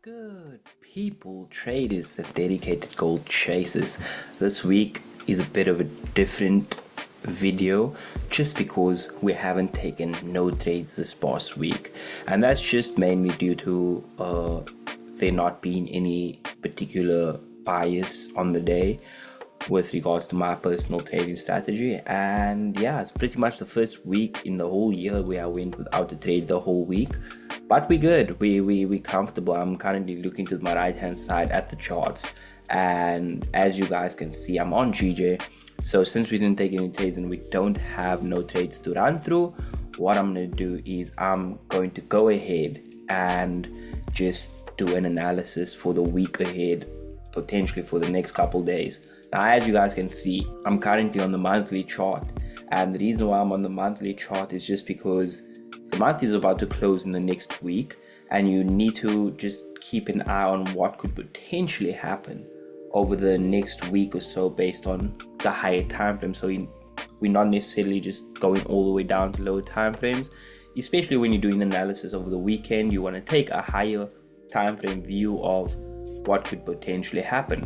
Good people, traders, and dedicated gold chasers. This week is a bit of a different video just because we haven't taken no trades this past week, and that's just mainly due to there not being any particular bias on the day with regards to my personal trading strategy. And yeah, it's pretty much the first week in the whole year where I went without a trade the whole week, but we good, we comfortable. I'm currently looking to my right hand side at the charts, and as you guys can see, I'm on GJ. So since we didn't take any trades and we don't have no trades to run through, what I'm going to do is I'm going to go ahead and just do an analysis for the week ahead, potentially for the next couple days. Now, as you guys can see, I'm currently on the monthly chart, and the reason why I'm on the monthly chart is just because the month is about to close in the next week, and you need to just keep an eye on what could potentially happen over the next week or so based on the higher time frame. So we're not necessarily just going all the way down to lower time frames, especially when you're doing analysis over the weekend. You want to take a higher time frame view of what could potentially happen.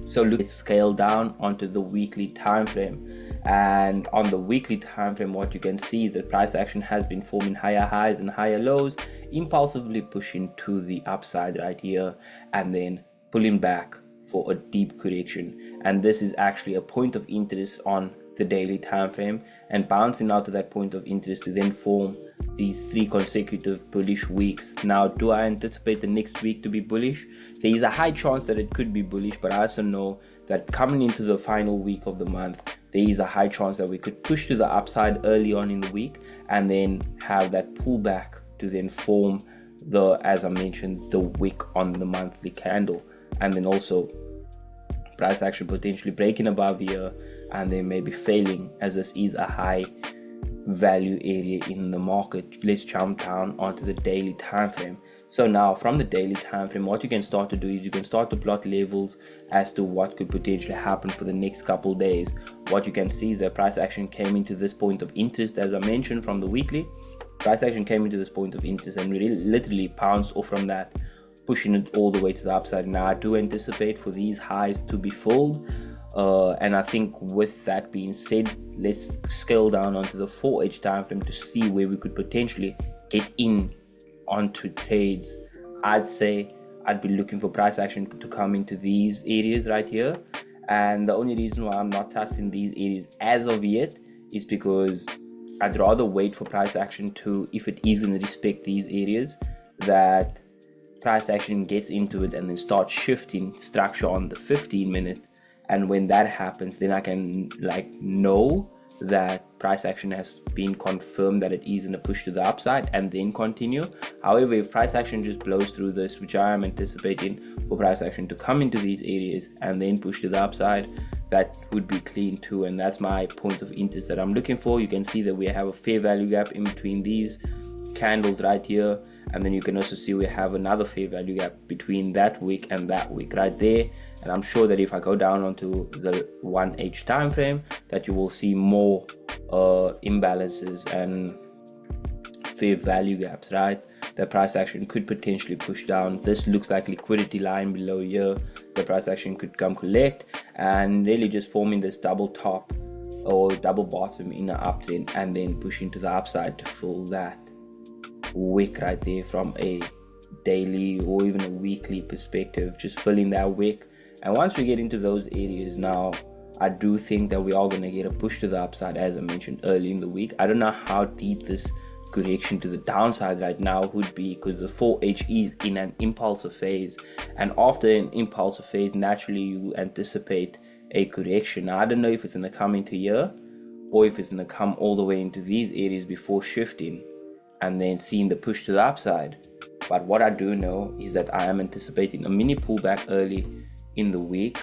So let's scale down onto the weekly time frame, and on the weekly time frame, what you can see is that price action has been forming higher highs and higher lows, impulsively pushing to the upside right here, and then pulling back for a deep correction. And this is actually a point of interest on the daily time frame, and bouncing out to that point of interest to then form these 3 consecutive bullish weeks. Now, do I anticipate the next week to be bullish? There is a high chance that it could be bullish, but I also know that coming into the final week of the month, there is a high chance that we could push to the upside early on in the week and then have that pullback to then form the, as I mentioned, the wick on the monthly candle, and then also price action potentially breaking above here and then maybe failing, as this is a high value area in the market. Let's jump down onto the daily time frame. So now from the daily time frame, what you can start to do is you can start to plot levels as to what could potentially happen for the next couple days. What you can see is that price action came into this point of interest, as I mentioned, from the weekly. Price action came into this point of interest and really literally pounced off from that, pushing it all the way to the upside. Now, I do anticipate for these highs to be filled, and I think with that being said, let's scale down onto the 4H time frame to see where we could potentially get in onto trades. I'd say I'd be looking for price action to come into these areas right here, and the only reason why I'm not testing these areas as of yet is because I'd rather wait for price action to, if it is going to respect these areas, that price action gets into it and then start shifting structure on the 15-minute. And when that happens, then I can know that price action has been confirmed that it is in a push to the upside and then continue. However, if price action just blows through this, which I am anticipating for price action to come into these areas and then push to the upside, that would be clean too, and that's my point of interest that I'm looking for. You can see that we have a fair value gap in between these candles right here, and then you can also see we have another fair value gap between that wick and that wick right there. And I'm sure that if I go down onto the 1H time frame, that you will see more imbalances and fair value gaps, right, that price action could potentially push down. This looks like liquidity line below here. The price action could come collect and really just forming this double top or double bottom in an uptrend and then pushing to the upside to fill that wick right there from a daily or even a weekly perspective, just filling that wick. And once we get into those areas, now I do think that we are going to get a push to the upside, as I mentioned early in the week. I don't know how deep this correction to the downside right now would be, because the 4H is in an impulsive phase, and after an impulsive phase, naturally you anticipate a correction. Now, I don't know if it's going to come into here or if it's going to come all the way into these areas before shifting and then seeing the push to the upside. But what I do know is that I am anticipating a mini pullback early in the week,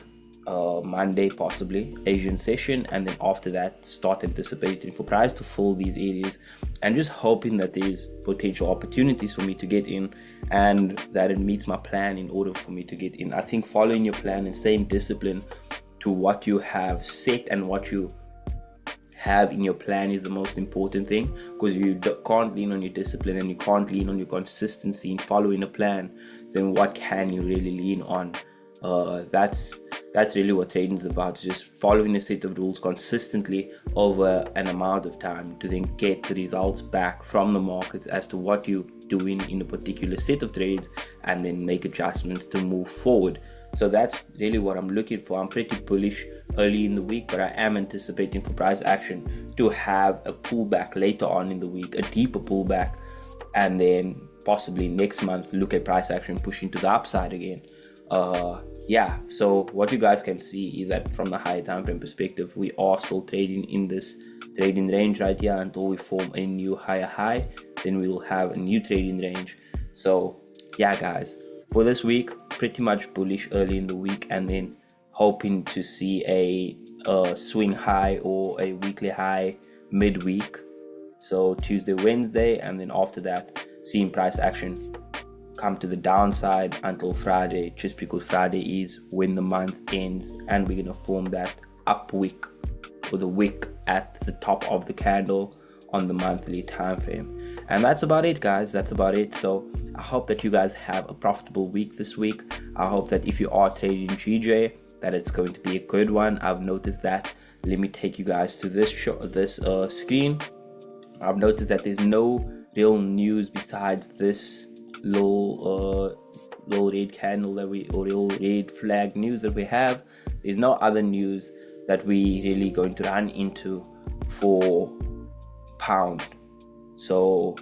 Monday possibly, Asian session, and then after that start anticipating for price to fill these areas and just hoping that there's potential opportunities for me to get in and that it meets my plan in order for me to get in. I think following your plan and staying disciplined to what you have set and what you have in your plan is the most important thing, because if you can't lean on your discipline and you can't lean on your consistency in following a plan, then what can you really lean on? That's really what trading is about, just following a set of rules consistently over an amount of time to then get the results back from the markets as to what you're doing in a particular set of trades, and then make adjustments to move forward. So that's really what I'm looking for. I'm pretty bullish early in the week, but I am anticipating for price action to have a pullback later on in the week, a deeper pullback, and then possibly next month look at price action pushing to the upside again. Yeah, so what you guys can see is that from the higher time frame perspective, we are still trading in this trading range right here until we form a new higher high. Then we will have a new trading range. So yeah guys, for this week, pretty much bullish early in the week, and then hoping to see a swing high or a weekly high midweek, so Tuesday, Wednesday, and then after that seeing price action come to the downside until Friday, just because Friday is when the month ends, and we're gonna form that up wick, or the wick at the top of the candle on the monthly time frame. And that's about it guys, that's about it. So I hope that you guys have a profitable week this week. I hope that if you are trading GJ, that it's going to be a good one. I've noticed that. Let me take you guys to this screen. I've noticed that there's no real news besides this little red candle that or little red flag news that we have. There's no other news that we really going to run into for pound, so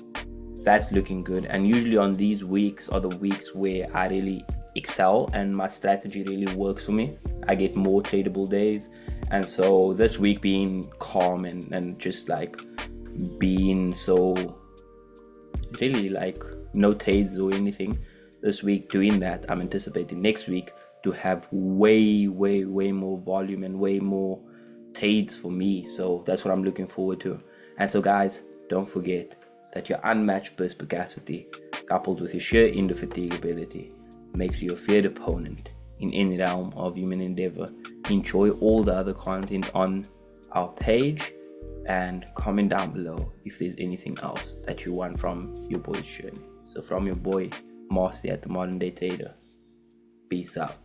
that's looking good. And usually on these weeks are the weeks where I really excel and my strategy really works for me. I get more tradable days, and so this week being calm and just like being so really like no trades or anything this week, doing that, I'm anticipating next week to have way more volume and way more trades for me. So that's what I'm looking forward to. And so guys, don't forget that your unmatched perspicacity coupled with your sheer indefatigability makes you a feared opponent in any realm of human endeavor. Enjoy all the other content on our page, and comment down below if there's anything else that you want from your boy's journey. So from your boy Marcy at the Modern Day Trader, peace out.